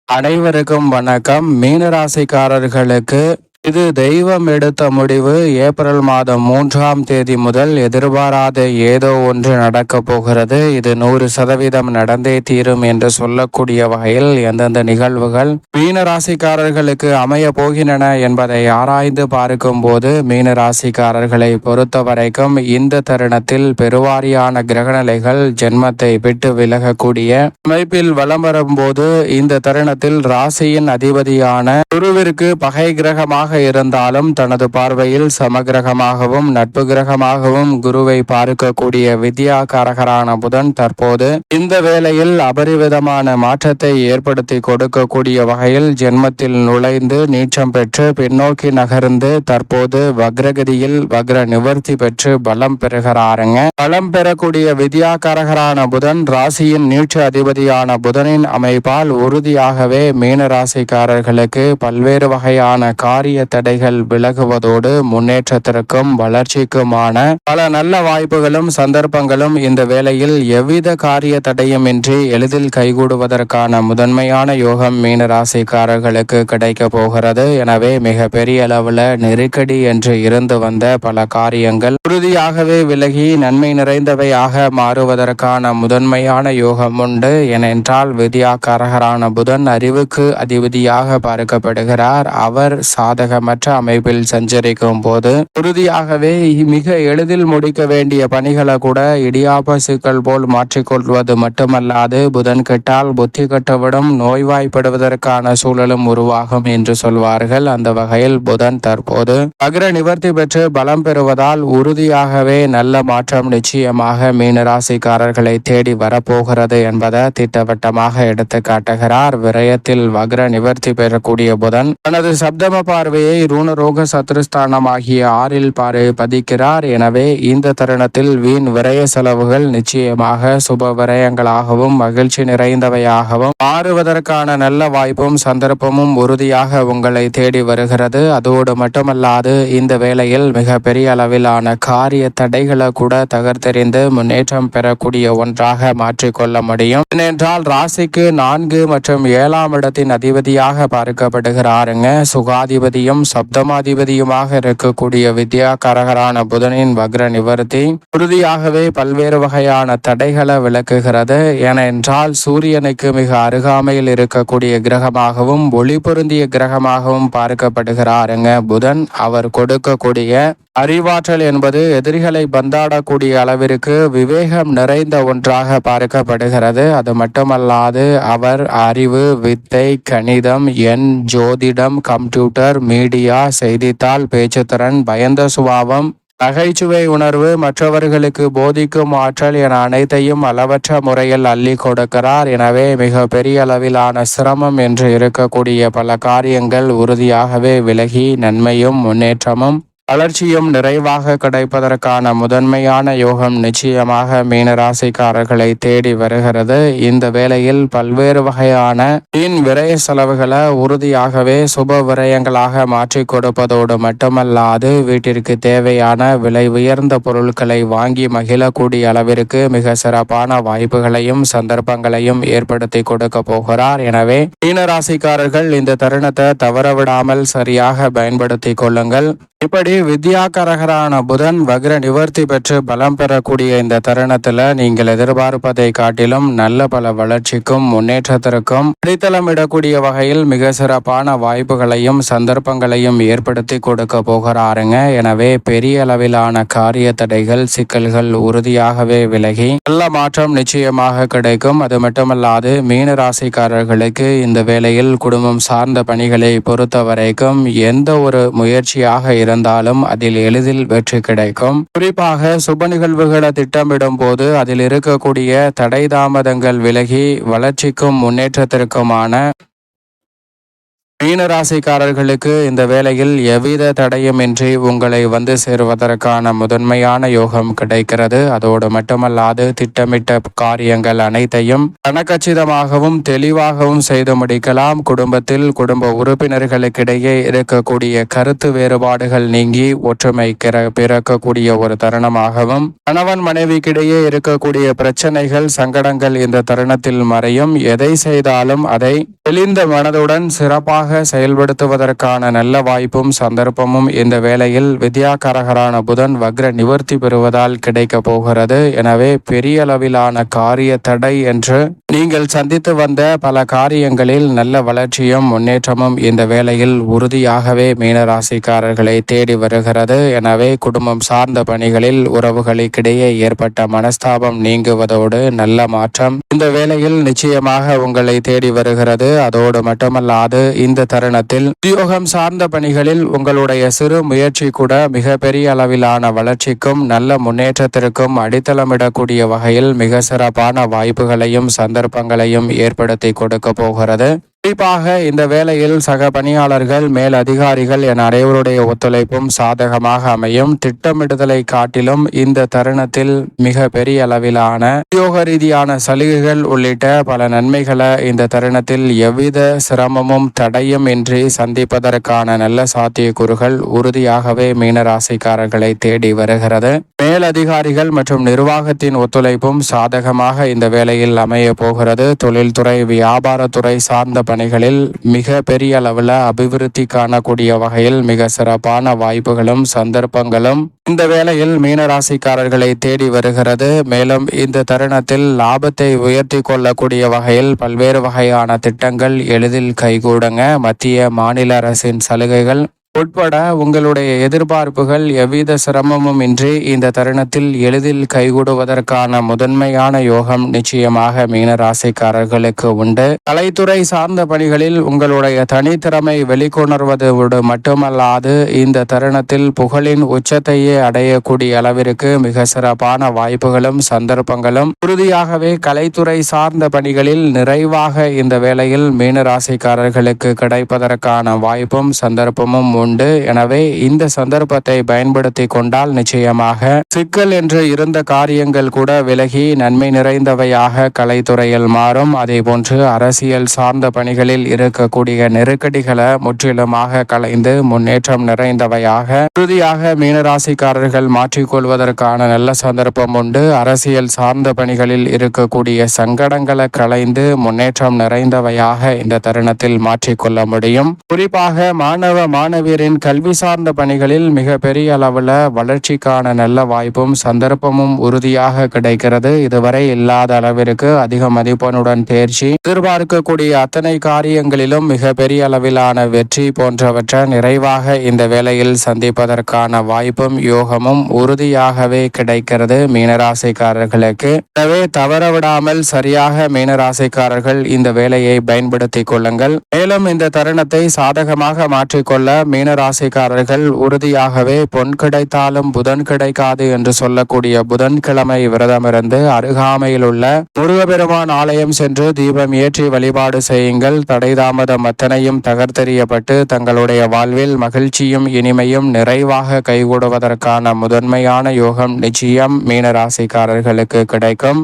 அனைவருக்கும் வணக்கம். மீனராசிக்காரர்களுக்கு இது தெய்வம் எடுத்த முடிவு. ஏப்ரல் மாதம் 3ஆம் தேதி முதல் எதிர்பாராத ஏதோ ஒன்று நடக்கப் போகிறது. இது 100% நடந்தே தீரும் என்று சொல்லக்கூடிய வகையில் எந்தெந்த நிகழ்வுகள் மீனராசிக்காரர்களுக்கு அமைய போகின்றன என்பதை ஆராய்ந்து பார்க்கும் போது, மீனராசிக்காரர்களை பொறுத்த வரைக்கும் இந்த தருணத்தில் பெருவாரியான கிரகநிலைகள் ஜென்மத்தை விட்டு விலகக்கூடிய அமைப்பில் வலம் வரும்போது, இந்த தருணத்தில் ராசியின் அதிபதியான குருவிற்கு பகை கிரகமாக இருந்தாலும் தனது பார்வையில் சமகிரகமாகவும் நட்பு கிரகமாகவும் குருவை பார்க்கக்கூடிய வித்யாகாரகரான புதன் தற்போது இந்த வேளையில் அபரிவிதமான மாற்றத்தை ஏற்படுத்தி கொடுக்கக்கூடிய வகையில் ஜென்மத்தில் நுழைந்து நீச்சம் பெற்று பின்னோக்கி நகர்ந்து தற்போது வக்ரகதியில் வக்ர நிவர்த்தி பெற்று பலம் பெறுகிறாருங்க. பலம் பெறக்கூடிய வித்யாகாரகரான புதன் ராசியின் நீட்சி அதிபதியான புதனின் அமைப்பால் உறுதியாகவே மீன ராசிக்காரர்களுக்கு பல்வேறு வகையான காரிய தடைகள் விலகுவதோடு முன்னேற்றத்திற்கும் வளர்ச்சிக்குமான பல நல்ல வாய்ப்புகளும் சந்தர்ப்பங்களும் இந்த வேளையில் எவ்வித காரிய தடையுமின்றி எளிதில் கைகூடுவதற்கான முதன்மையான யோகம் மீனராசிக்காரர்களுக்கு கிடைக்க போகிறது. எனவே மிக பெரிய அளவில் நெருக்கடி என்று இருந்து வந்த பல காரியங்கள் உறுதியாகவே விலகி நன்மை நிறைந்தவையாக மாறுவதற்கான முதன்மையான யோகம் உண்டு. ஏனென்றால் வித்யாகாரகரான புதன் அறிவுக்கு அதிபதியாக பார்க்கப்படுகிறார். அவர் சாதகமற்ற அமைப்பில் சஞ்சரிக்கும் போது உறுதியாகவே மிக எளிதில் முடிக்க வேண்டிய பணிகளை கூட இடியாப்ப சிக்கல் போல் மாற்றிக்கொள்வது மட்டுமல்லாது, புதன் கெட்டால் புத்தி கட்டவிடும், நோய்வாய்ப்படுவதற்கான சூழலும் உருவாகும் என்று சொல்வார்கள். அந்த வகையில் புதன் தற்போது அக்ர நிவர்த்தி பெற்று பலம் பெறுவதால் உறுதியாகவே நல்ல மாற்றம் நிச்சயமாக மீனராசிக்காரர்களை தேடி வரப்போகிறது என்பதை திட்டவட்டமாக எடுத்து காட்டுகிறார். விரயத்தில் வக்ர நிவர்த்தி பெறக்கூடிய புதன் தனது சப்தம பார்வையை ரூணரோக சத்ருஸ்தானம் ஆகிய 6இல் பதிக்கிறார். எனவே இந்த தருணத்தில் வீண் விரய செலவுகள் நிச்சயமாக சுப விரயங்களாகவும் மகிழ்ச்சி நிறைந்தவையாகவும் மாறுவதற்கான நல்ல வாய்ப்பும் சந்தர்ப்பமும் உறுதியாக உங்களை தேடி வருகிறது. அதோடு மட்டுமல்லாது இந்த வேளையில் மிக பெரிய அளவிலான காரிய தடைகளை கூட தகர்த்தெறிந்து முன்னேற்றம் பெறக்கூடிய ஒன்றாக மாற்றிக்கொள்ள முடியும். ஏனென்றால் ராசிக்கு 4 மற்றும் 7ஆம் இடத்தின் அதிபதியாக பார்க்கப்படுகிறாருங்க. சுகாதிபதியும் சப்தமாதிபதியுமாக இருக்கக்கூடிய வித்யாகாரகரான புதனின் வக்ர நிவர்த்தி உறுதியாகவே பல்வேறு வகையான தடைகளை விளக்குகிறது. ஏனென்றால் சூரியனுக்கு மிக அருகாமையில் இருக்கக்கூடிய கிரகமாகவும் ஒளி பொருந்திய கிரகமாகவும் பார்க்கப்படுகிறாருங்க புதன். அவர் கொடுக்கக்கூடிய அறிவாற்றல் என்பது எதிரிகளை பந்தாடக்கூடிய அளவிற்கு விவேகம் நிறைந்த ஒன்றாக பார்க்கப்படுகிறது. அது மட்டுமல்லாது அவர் அறிவு, வித்தை, கணிதம், எண், ஜோதிடம், கம்ப்யூட்டர், மீடியா, செய்தித்தாள், பேச்சுத்திறன், பயந்த சுபாவம், நகைச்சுவை உணர்வு, மற்றவர்களுக்கு போதிக்கும் ஆற்றல் என அனைத்தையும் அளவற்ற முறையில் அள்ளி கொடுக்கிறார். எனவே மிக பெரிய அளவிலான சிரமம் என்று இருக்கக்கூடிய பல காரியங்கள் உறுதியாகவே விலகி நன்மையும் முன்னேற்றமும் வளர்ச்சியும் நிறைவாக கிடைப்பதற்கான முதன்மையான யோகம் நிச்சயமாக மீனராசிக்காரர்களை தேடி வருகிறது. இந்த வேளையில் பல்வேறு வகையான வீண் விரய செலவுகளை உறுதியாகவே சுப விரயங்களாக மாற்றி கொடுப்பதோடு மட்டுமல்லாது, வீட்டிற்கு தேவையான விலை உயர்ந்த பொருட்களை வாங்கி மகிழக்கூடிய அளவிற்கு மிக சிறப்பான வாய்ப்புகளையும் சந்தர்ப்பங்களையும் ஏற்படுத்தி கொடுக்க போகிறார். எனவே மீனராசிக்காரர்கள் இந்த தருணத்தை தவறவிடாமல் சரியாக பயன்படுத்தி கொள்ளுங்கள். இப்படி வித்யாகாரகரான புதன் வக்ர நிவர்த்தி பெற்று பலம் பெறக்கூடிய இந்த தருணத்தில் நீங்கள் எதிர்பார்ப்பதை காட்டிலும் நல்ல பல வளர்ச்சிக்கும் முன்னேற்றத்திற்கும் அடித்தளமிடக்கூடிய வகையில் மிக சிறப்பான வாய்ப்புகளையும் சந்தர்ப்பங்களையும் ஏற்படுத்தி கொடுக்க போகிறாருங்க. எனவே பெரிய அளவிலான காரிய தடைகள் சிக்கல்கள் உறுதியாகவே விலகி நல்ல மாற்றம் நிச்சயமாக கிடைக்கும். அது மட்டுமல்லாது மீன ராசிக்காரர்களுக்கு இந்த வேளையில் குடும்பம் சார்ந்த பணிகளை பொறுத்த வரைக்கும் எந்த ஒரு முயற்சியாக இருந்தாலும் அதில் எளிதில் வெற்றி கிடைக்கும். குறிப்பாக சுப நிகழ்வுகளை திட்டமிடும் போது அதில் இருக்கக்கூடிய தடை தாமதங்கள் விலகி வளர்ச்சிக்கும் முன்னேற்றத்திற்குமான மீனராசிக்காரர்களுக்கு இந்த வேளையில் எவ்வித தடையுமின்றி உங்களை வந்து சேருவதற்கான முதன்மையான யோகம் கிடைக்கிறது. அதோடு மட்டுமல்லாது திட்டமிட்ட காரியங்கள் அனைத்தையும் கனகச்சிதமாகவும் தெளிவாகவும் செய்து முடிக்கலாம். குடும்பத்தில் குடும்ப உறுப்பினர்களுக்கிடையே இருக்கக்கூடிய கருத்து வேறுபாடுகள் நீங்கி ஒற்றுமை பிறக்கக்கூடிய ஒரு தருணமாகவும், கணவன் மனைவிக்கிடையே இருக்கக்கூடிய பிரச்சனைகள் சங்கடங்கள் இந்த தருணத்தில் மறையும். எதை செய்தாலும் அதை தெளிந்த மனதுடன் சிறப்பாக செயல்படுத்துவதற்கான நல்ல வாய்ப்பும் சந்தர்ப்பமும் இந்த வேளையில் வித்யாகாரகரான புதன் வக்ர நிவர்த்தி பெறுவதால் கிடைக்க போகிறது. எனவே பெரிய அளவிலான காரிய தடை என்று நீங்கள் சந்தித்து வந்த பல காரியங்களில் நல்ல வளர்ச்சியும் முன்னேற்றமும் இந்த வேளையில் உறுதியாகவே மீனராசிக்காரர்களை தேடி வருகிறது. எனவே குடும்பம் சார்ந்த பணிகளில் உறவுகளுக்கிடையே ஏற்பட்ட மனஸ்தாபம் நீங்குவதோடு நல்ல மாற்றம் இந்த வேளையில் நிச்சயமாக உங்களை தேடி வருகிறது. அதோடு மட்டுமல்லாது இந்த தருணத்தில் உத்தியோகம் சார்ந்த பணிகளில் உங்களுடைய சிறு முயற்சி கூட மிக பெரிய அளவிலான வளர்ச்சிக்கும் நல்ல முன்னேற்றத்திற்கும் அடித்தளமிடக்கூடிய வகையில் மிக சிறப்பான வாய்ப்புகளையும் சந்தர்ப்பங்களையும் ஏற்படுத்தி கொடுக்க போகிறது. குறிப்பாக இந்த வேளையில் சக பணியாளர்கள் மேல் அதிகாரிகள் என அனைவருடைய ஒத்துழைப்பும் சாதகமாக அமையும். திட்டமிடுதலை காட்டிலும் இந்த தருணத்தில் மிக பெரிய அளவிலான உத்தியோக ரீதியான சலுகைகள் உள்ளிட்ட பல நன்மைகளை இந்த தருணத்தில் எவ்வித சிரமமும் தடையும் இன்றி சந்திப்பதற்கான நல்ல சாத்தியக்கூறுகள் உறுதியாகவே மீனராசிக்காரர்களை தேடி வருகிறது. மேலதிகாரிகள் மற்றும் நிர்வாகத்தின் ஒத்துழைப்பும் சாதகமாக இந்த வேளையில் அமைய போகிறது. தொழில்துறை வியாபாரத்துறை சார்ந்த பணிகளில் மிக பெரிய அளவில் அபிவிருத்தி காணக்கூடிய வகையில் மிக சிறப்பான வாய்ப்புகளும் சந்தர்ப்பங்களும் இந்த வேளையில் மீனராசிக்காரர்களை தேடி வருகிறது. மேலும் இந்த தருணத்தில் லாபத்தை உயர்த்தி கொள்ளக்கூடிய வகையில் பல்வேறு வகையான திட்டங்கள் எளிதில் கைகூடுங்க. மத்திய மாநில அரசின் சலுகைகள் உட்பட உங்களுடைய எதிர்பார்ப்புகள் எவ்வித சிரமமும் இன்றி இந்த தருணத்தில் எளிதில் கைகூடுவதற்கான முதன்மையான யோகம் நிச்சயமாக மீனராசிக்காரர்களுக்கு உண்டு. கலைத்துறை சார்ந்த பணிகளில் உங்களுடைய தனித்திறமை வெளிக்கொணர்வதோடு மட்டுமல்லாது இந்த தருணத்தில் புகழின் உச்சத்தையே அடையக்கூடிய அளவிற்கு மிக சிறப்பான வாய்ப்புகளும் சந்தர்ப்பங்களும் உறுதியாகவே கலைத்துறை சார்ந்த பணிகளில் நிறைவாக இந்த வேளையில் மீனராசிக்காரர்களுக்கு கிடைப்பதற்கான வாய்ப்பும் சந்தர்ப்பமும் உண்டு. எனவே இந்த சந்தர்ப்பத்தை பயன்படுத்தி கொண்டால் நிச்சயமாக சிக்கல் என்று இருந்த காரியங்கள் கூட விலகி நன்மை நிறைந்தவையாக கலைத்துறையில் மாறும். அதே போன்று அரசியல் சார்ந்த பணிகளில் இருக்கக்கூடிய நெருக்கடிகளை முற்றிலுமாக கலைந்து முன்னேற்றம் நிறைந்தவையாக உறுதியாக மீனராசிக்காரர்கள் மாற்றிக்கொள்வதற்கான நல்ல சந்தர்ப்பம் உண்டு. அரசியல் சார்ந்த பணிகளில் இருக்கக்கூடிய சங்கடங்களை களைந்து முன்னேற்றம் நிறைந்தவையாக இந்த தருணத்தில் மாற்றிக்கொள்ள முடியும். குறிப்பாக மாணவியரின் கல்வி சார்ந்த பணிகளில் மிக பெரிய அளவில் வளர்ச்சிக்கான நல்ல வாய்ப்பும் சந்தர்ப்பமும் உறுதியாக கிடைக்கிறது. இதுவரை இல்லாத அளவிற்கு அதிக மதிப்பெண்ணுடன் தேர்ச்சி, எதிர்பார்க்கக்கூடிய அத்தனை காரியங்களிலும் மிக பெரிய அளவிலான வெற்றி போன்றவற்றை நிறைவாக இந்த வேளையில் சந்திப்பதற்கான வாய்ப்பும் யோகமும் உறுதியாகவே கிடைக்கிறது மீனராசிக்காரர்களுக்கு. எனவே தவறவிடாமல் சரியாக மீனராசிக்காரர்கள் இந்த வேலையை பயன்படுத்திக் கொள்ளுங்கள். மேலும் இந்த தருணத்தை சாதகமாக மாற்றிக்கொள்ள மீனராசிக்காரர்கள் உறுதியாகவே பொன் கிடைத்தாலும் புதன் கிடைக்காது என்று சொல்லக்கூடிய புதன்கிழமை விரதமிருந்து அருகாமையில் உள்ள முருகப்பெருமான் ஆலயம் சென்று தீபம் ஏற்றி வழிபாடு செய்யுங்கள். தடை தாமதம் அத்தனையும் தகர்த்தெறியப்பட்டு தங்களுடைய வாழ்வில் மகிழ்ச்சியும் இனிமையும் நிறைவாக கைகூடுவதற்கான முதன்மையான யோகம் நிச்சயம் மீனராசிக்காரர்களுக்கு கிடைக்கும்.